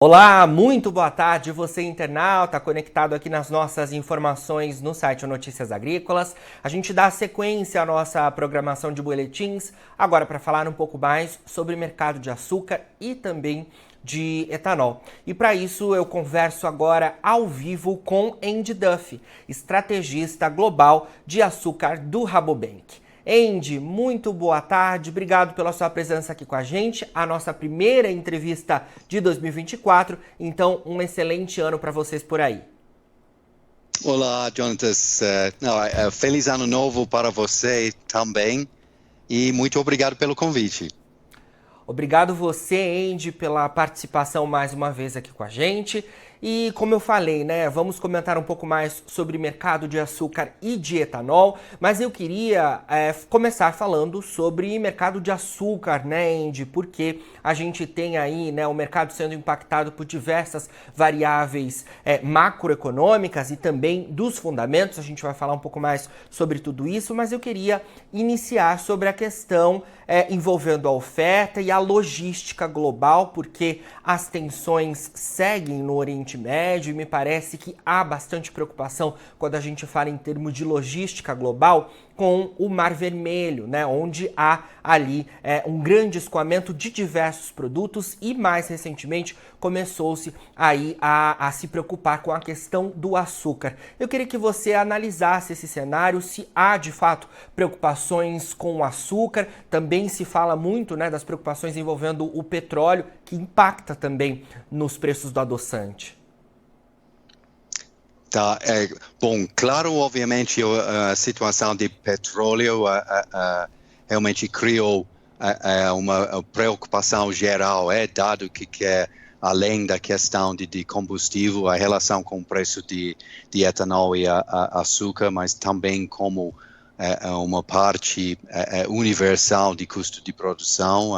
Olá, muito boa tarde, você internauta, conectado aqui nas nossas informações no site Notícias Agrícolas. A gente dá sequência à nossa programação de boletins, agora para falar um pouco mais sobre mercado de açúcar e também de etanol. E para isso eu converso agora ao vivo com Andy Duff, estrategista global de açúcar do Rabobank. Andy, muito boa tarde, obrigado pela sua presença aqui com a gente, a nossa primeira entrevista de 2024, então um excelente ano para vocês por aí. Olá, Jonatas, feliz ano novo para você também e muito obrigado pelo convite. Obrigado você, Andy, pela participação mais uma vez aqui com a gente. E como eu falei, né, vamos comentar um pouco mais sobre mercado de açúcar e de etanol, mas eu queria começar falando sobre mercado de açúcar, né, Andy, porque a gente tem aí, né, o mercado sendo impactado por diversas variáveis macroeconômicas e também dos fundamentos. A gente vai falar um pouco mais sobre tudo isso, mas eu queria iniciar sobre a questão envolvendo a oferta e a logística global, porque as tensões seguem no Oriente Médio e me parece que há bastante preocupação quando a gente fala em termos de logística global com o Mar Vermelho, né, onde há ali um grande escoamento de diversos produtos e mais recentemente começou-se aí a se preocupar com a questão do açúcar. Eu queria que você analisasse esse cenário, se há de fato preocupações com o açúcar, também se fala muito, né, das preocupações envolvendo o petróleo, que impacta também nos preços do adoçante. Tá, bom, claro, obviamente a situação de petróleo realmente criou uma preocupação geral, dado que além da questão de combustível, a relação com o preço de etanol e açúcar, mas também como uma parte universal de custo de produção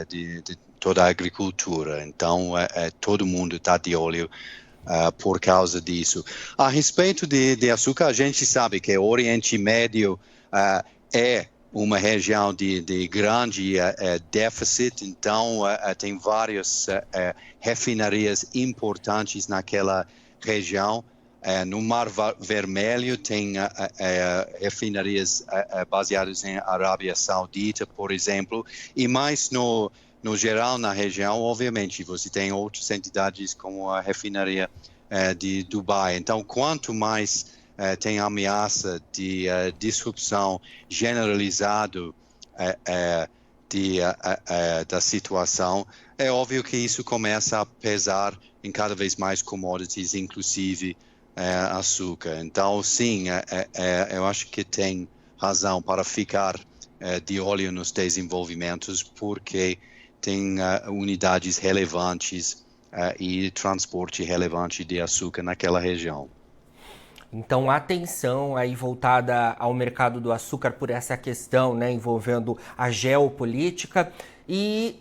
de toda a agricultura. Então, todo mundo está de olho por causa disso. A respeito de açúcar, a gente sabe que o Oriente Médio é uma região de grande déficit, tem várias refinarias importantes naquela região. No Mar Vermelho tem refinarias baseadas em Arábia Saudita, por exemplo, e mais no geral, na região, obviamente, você tem outras entidades como a refinaria de Dubai. Então, quanto mais tem ameaça de disrupção generalizada da situação, é óbvio que isso começa a pesar em cada vez mais commodities, inclusive açúcar. Então, sim, eu acho que tem razão para ficar de olho nos desenvolvimentos, porque tem unidades relevantes e transporte relevante de açúcar naquela região. Então, atenção aí voltada ao mercado do açúcar por essa questão, né, envolvendo a geopolítica, e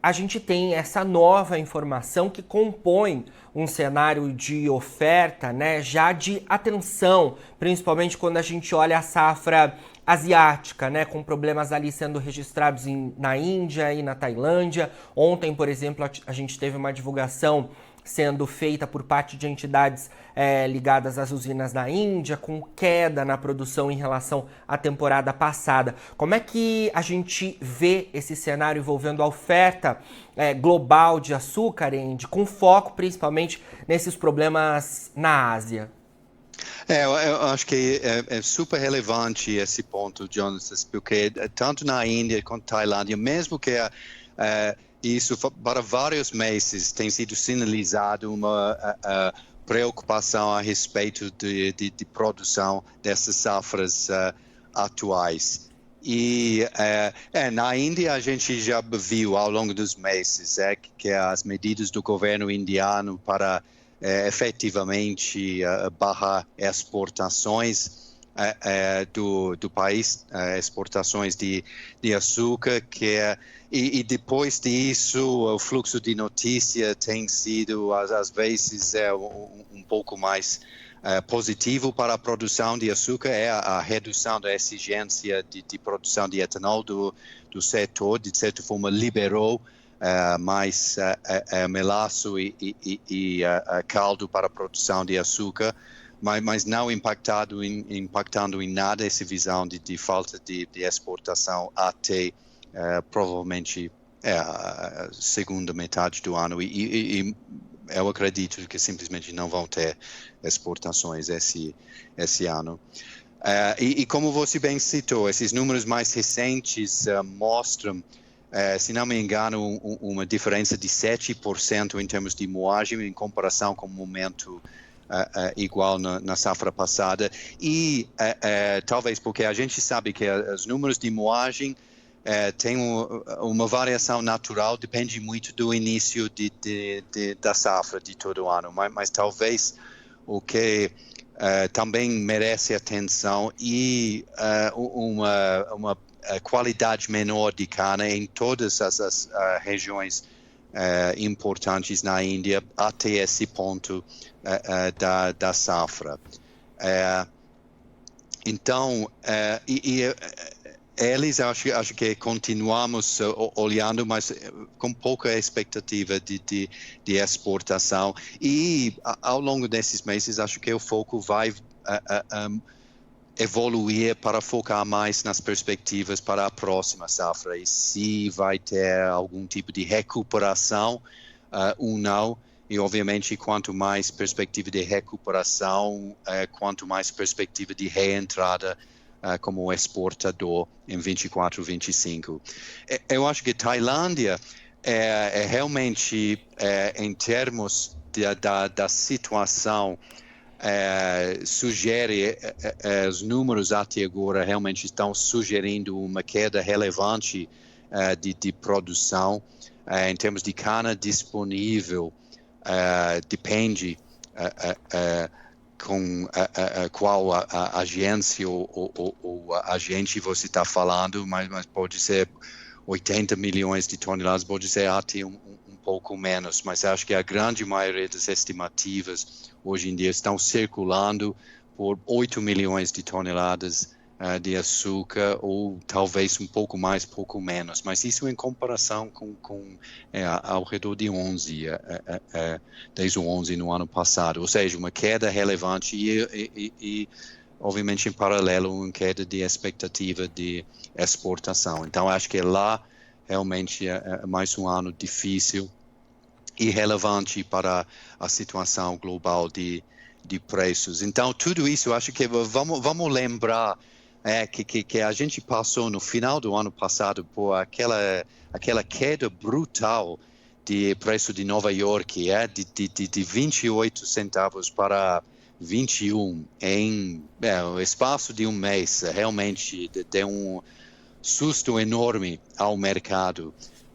a gente tem essa nova informação que compõe um cenário de oferta, né, já de atenção, principalmente quando a gente olha a safra asiática, né, com problemas ali sendo registrados na Índia e na Tailândia. Ontem, por exemplo, a gente teve uma divulgação sendo feita por parte de entidades ligadas às usinas na Índia, com queda na produção em relação à temporada passada. Como é que a gente vê esse cenário envolvendo a oferta global de açúcar, Andy, com foco principalmente nesses problemas na Ásia? Eu acho que é super relevante esse ponto, Jonas, porque tanto na Índia quanto na Tailândia, mesmo que isso para vários meses tem sido sinalizado uma preocupação a respeito de produção dessas safras atuais. E na Índia a gente já viu ao longo dos meses que as medidas do governo indiano para efetivamente barrar exportações do país, exportações de açúcar, e depois disso o fluxo de notícia tem sido às vezes um pouco mais positivo para a produção de açúcar, a redução da exigência de produção de etanol do setor, de certa forma liberou mais melaço e caldo para a produção de açúcar, mas não impactando em nada essa visão de falta de exportação até provavelmente a segunda metade do ano, e eu acredito que simplesmente não vão ter exportações esse ano. E como você bem citou, esses números mais recentes mostram, se não me engano, uma diferença de 7% em termos de moagem em comparação com o momento igual na safra passada. E talvez porque a gente sabe que os números de moagem tem uma variação natural, depende muito do início da safra de todo o ano, mas talvez o que também merece atenção e uma qualidade menor de cana em todas as regiões importantes na Índia até esse ponto da safra. Então, eles acho que continuamos olhando, mas com pouca expectativa de exportação, e ao longo desses meses acho que o foco vai evoluir para focar mais nas perspectivas para a próxima safra, e se vai ter algum tipo de recuperação ou não. E obviamente quanto mais perspectiva de recuperação, quanto mais perspectiva de reentrada como exportador em 24, 25. Eu acho que Tailândia realmente, em termos da situação, sugere, os números até agora realmente estão sugerindo uma queda relevante de produção. Em termos de cana disponível, depende com qual agência ou agente você está falando, mas pode ser 80 milhões de toneladas, pode ser até um pouco menos, mas acho que a grande maioria das estimativas hoje em dia estão circulando por 8 milhões de toneladas de açúcar, ou talvez um pouco mais, pouco menos, mas isso em comparação com ao redor de 11, desde o 11 no ano passado, ou seja, uma queda relevante e obviamente em paralelo uma queda de expectativa de exportação. Então acho que lá realmente é mais um ano difícil e relevante para a situação global de preços. Então tudo isso acho que vamos lembrar que a gente passou no final do ano passado por aquela queda brutal de preço de Nova York, de 28 centavos para 21 em o espaço de um mês. Realmente deu um susto enorme ao mercado,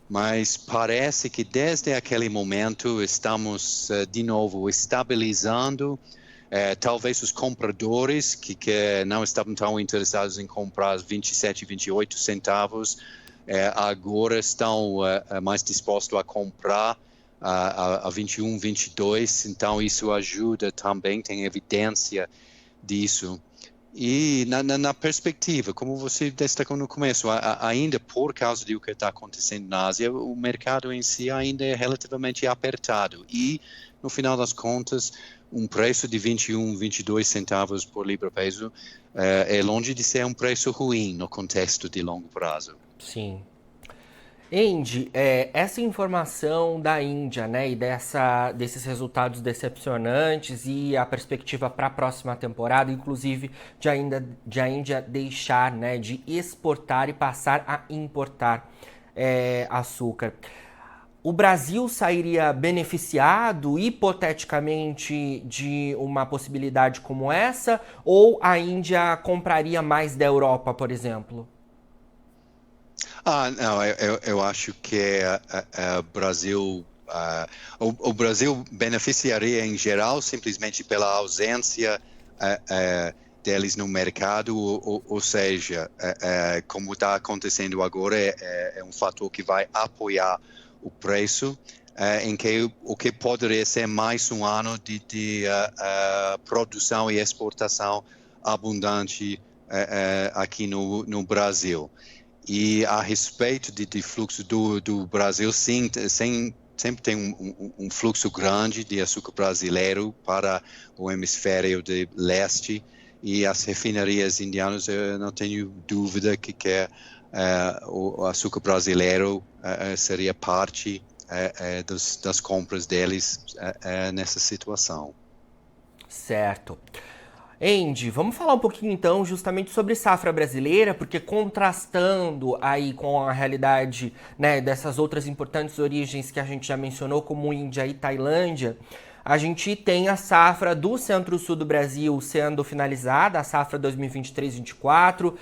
mas parece que desde aquele momento estamos de novo estabilizando. Talvez os compradores que não estavam tão interessados em comprar 27, 28 centavos, agora estão mais dispostos a comprar a 21, 22, então isso ajuda também, tem evidência disso. E na perspectiva, como você destacou no começo, ainda por causa de o que está acontecendo na Ásia, o mercado em si ainda é relativamente apertado e, no final das contas, um preço de 21, 22 centavos por libra-peso é longe de ser um preço ruim no contexto de longo prazo. Sim. Andy, essa informação da Índia, né, e desses resultados decepcionantes e a perspectiva para a próxima temporada, inclusive de a Índia deixar, né, de exportar e passar a importar açúcar. O Brasil sairia beneficiado, hipoteticamente, de uma possibilidade como essa? Ou a Índia compraria mais da Europa, por exemplo? Não, eu acho que o Brasil beneficiaria em geral simplesmente pela ausência deles no mercado, ou seja, como está acontecendo agora, é um fator que vai apoiar o preço, em que o que poderia ser mais um ano de produção e exportação abundante aqui no Brasil. E a respeito de fluxo do Brasil, sim, sempre tem um fluxo grande de açúcar brasileiro para o hemisfério de leste, e as refinarias indianas, eu não tenho dúvida que o açúcar brasileiro seria parte das compras deles nessa situação. Certo. Andy, vamos falar um pouquinho então justamente sobre safra brasileira, porque contrastando aí com a realidade, né, dessas outras importantes origens que a gente já mencionou, como Índia e Tailândia, a gente tem a safra do centro-sul do Brasil sendo finalizada, a safra 2023-24,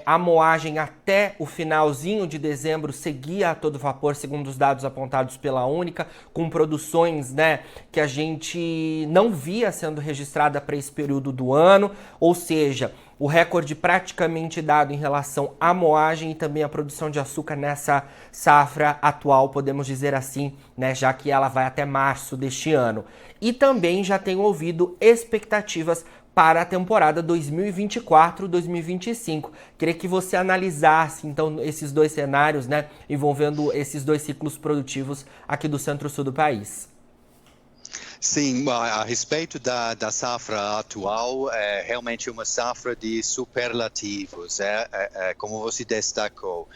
a moagem até o finalzinho de dezembro seguia a todo vapor, segundo os dados apontados pela Única, com produções, né, que a gente não via sendo registrada para esse período do ano, ou seja, o recorde praticamente dado em relação à moagem e também à produção de açúcar nessa safra atual, podemos dizer assim, né, já que ela vai até março deste ano. E também já tenho ouvido expectativas para a temporada 2024-2025. Queria que você analisasse, então, esses dois cenários, né, envolvendo esses dois ciclos produtivos aqui do centro-sul do país. Sim, a respeito da safra atual, é realmente uma safra de superlativos. Como você destacou,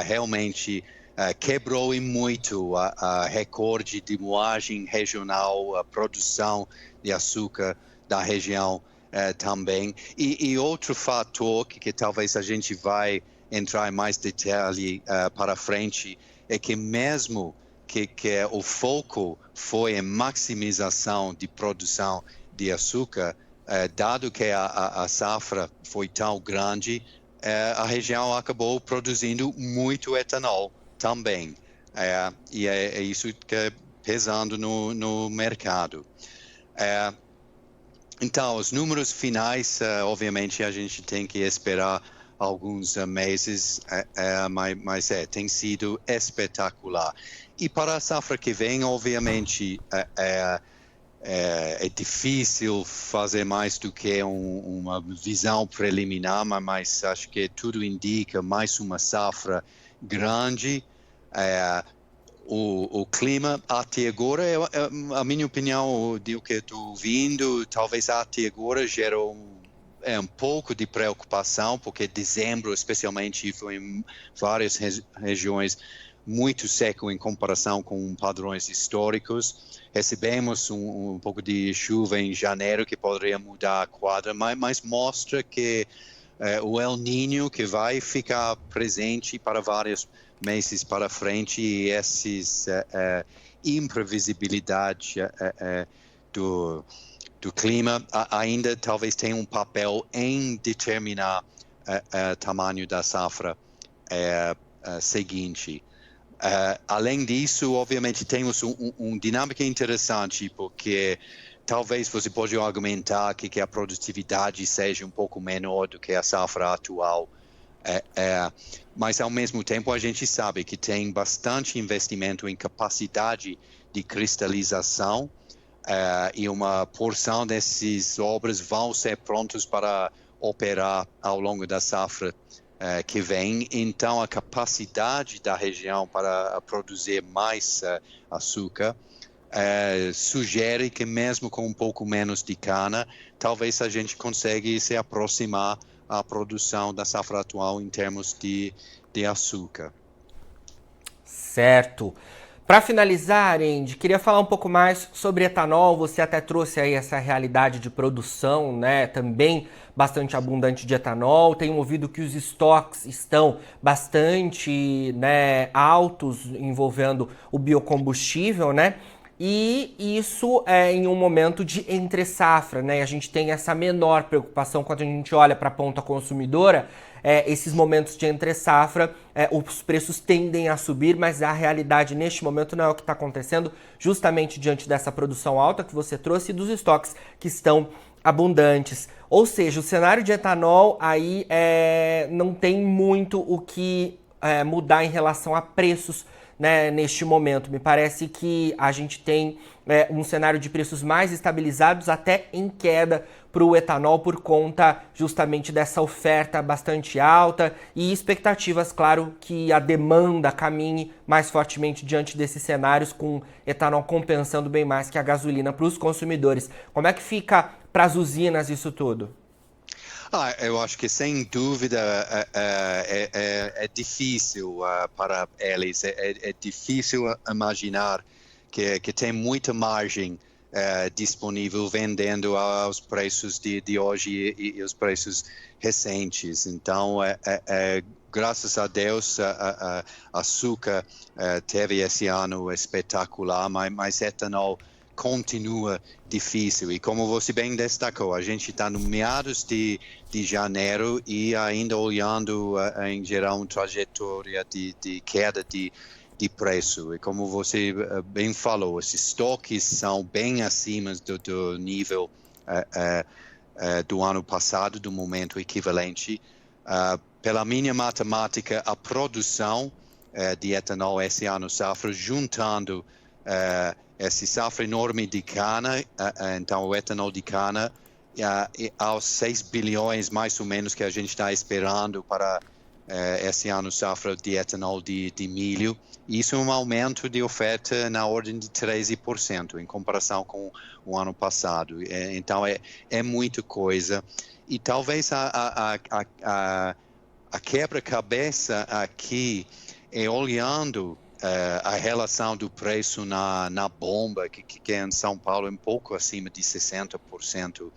realmente quebrou em muito a recorde de moagem regional, a produção de açúcar da região também. E outro fator que talvez a gente vai entrar em mais detalhe para frente é que mesmo que o foco foi em maximização de produção de açúcar, dado que a safra foi tão grande, a região acabou produzindo muito etanol também. E é isso que é pesando no mercado. Então, os números finais, obviamente, a gente tem que esperar alguns meses, mas tem sido espetacular. E para a safra que vem, obviamente, é difícil fazer mais do que uma visão preliminar, mas acho que tudo indica mais uma safra grande. O clima até agora, a minha opinião, do que estou ouvindo, talvez até agora gerou um pouco de preocupação, porque dezembro, especialmente, foi em várias regiões muito seco em comparação com padrões históricos. Recebemos um pouco de chuva em janeiro, que poderia mudar a quadra, mas mostra que o El Niño, que vai ficar presente para vários meses para frente, e essas imprevisibilidade do clima ainda talvez tenha um papel em determinar o tamanho da safra seguinte. Além disso, obviamente, temos dinâmica interessante, porque talvez você pode argumentar que a produtividade seja um pouco menor do que a safra atual, mas ao mesmo tempo a gente sabe que tem bastante investimento em capacidade de cristalização, e uma porção dessas obras vão ser prontas para operar ao longo da safra que vem. Então a capacidade da região para produzir mais açúcar sugere que mesmo com um pouco menos de cana, talvez a gente consiga se aproximar à produção da safra atual em termos de açúcar. Certo. Para finalizar, Andy, queria falar um pouco mais sobre etanol. Você até trouxe aí essa realidade de produção, né? Também bastante abundante de etanol. Tenho ouvido que os estoques estão bastante, né, altos envolvendo o biocombustível, né? E isso é em um momento de entre-safra, né? A gente tem essa menor preocupação quando a gente olha para a ponta consumidora. Esses momentos de entre-safra, os preços tendem a subir, mas a realidade neste momento não é o que está acontecendo, justamente diante dessa produção alta que você trouxe e dos estoques que estão abundantes. Ou seja, o cenário de etanol aí não tem muito o que mudar em relação a preços, né, neste momento. Me parece que a gente tem um cenário de preços mais estabilizados, até em queda para o etanol, por conta justamente dessa oferta bastante alta e expectativas, claro, que a demanda caminhe mais fortemente diante desses cenários, com etanol compensando bem mais que a gasolina para os consumidores. Como é que fica para as usinas isso tudo? Eu acho que, sem dúvida, é difícil para eles. É difícil imaginar que tem muita margem disponível vendendo aos preços de hoje e os preços recentes. Então, graças a Deus, a açúcar teve esse ano espetacular, mas etanol continua difícil. E como você bem destacou, a gente está no meados de janeiro e ainda olhando em geral uma trajetória de queda de preço. E como você bem falou, esses estoques são bem acima do nível do ano passado, do momento equivalente. Pela minha matemática, a produção de etanol esse ano safra, juntando essa safra enorme de cana, então o etanol de cana, aos 6 bilhões mais ou menos que a gente está esperando para esse ano safra de etanol de milho. Isso é um aumento de oferta na ordem de 13% em comparação com o ano passado. Então é muita coisa. E talvez a quebra-cabeça aqui é olhando a relação do preço na bomba, que em São Paulo é um pouco acima de 60%.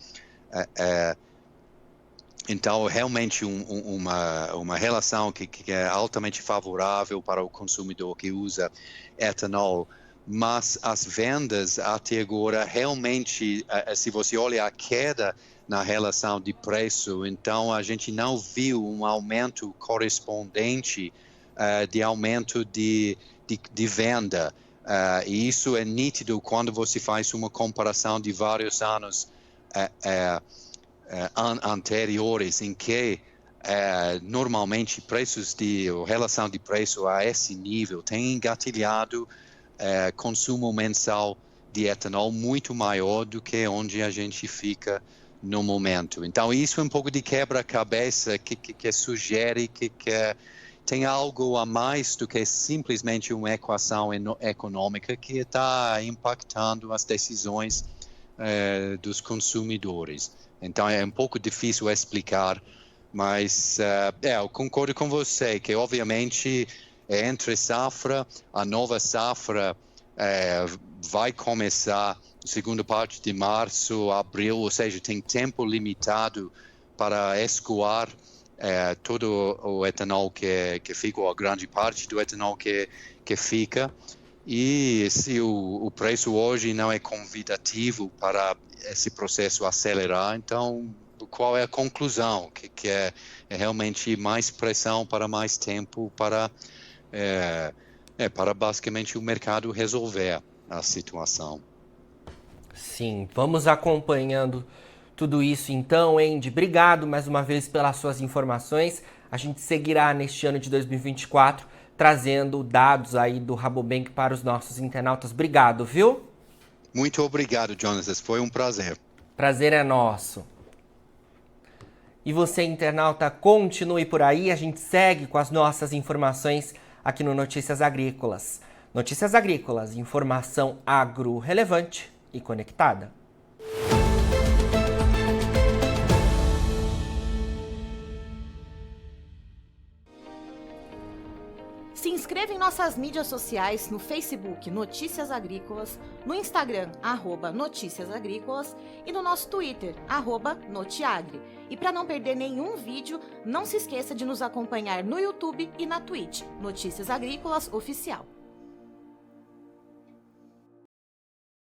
Então, realmente uma relação que é altamente favorável para o consumidor que usa etanol. Mas as vendas até agora, realmente, se você olha a queda na relação de preço, então a gente não viu um aumento correspondente de aumento de venda. E isso é nítido quando você faz uma comparação de vários anos anteriores, em que normalmente relação de preço a esse nível tem engatilhado consumo mensal de etanol muito maior do que onde a gente fica no momento. Então isso é um pouco de quebra-cabeça que sugere que tem algo a mais do que simplesmente uma equação econômica que está impactando as decisões dos consumidores. Então é um pouco difícil explicar, mas eu concordo com você que obviamente entre safra, a nova safra vai começar na segunda parte de março, abril, ou seja, tem tempo limitado para escoar todo o etanol que fica, ou a grande parte do etanol que fica. E se o preço hoje não é convidativo para esse processo acelerar, então qual é a conclusão? Que é realmente mais pressão para mais tempo para basicamente o mercado resolver a situação. Sim, vamos acompanhando tudo isso então, Andy. Obrigado mais uma vez pelas suas informações. A gente seguirá neste ano de 2024 trazendo dados aí do Rabobank para os nossos internautas. Obrigado, viu? Muito obrigado, Jonas. Foi um prazer. Prazer é nosso. E você, internauta, continue por aí. A gente segue com as nossas informações aqui no Notícias Agrícolas. Notícias Agrícolas, informação agro relevante e conectada. Se inscreva em nossas mídias sociais, no Facebook Notícias Agrícolas, no Instagram @Notícias Agrícolas e no nosso Twitter @Notiagre. E para não perder nenhum vídeo, não se esqueça de nos acompanhar no YouTube e na Twitch, Notícias Agrícolas Oficial.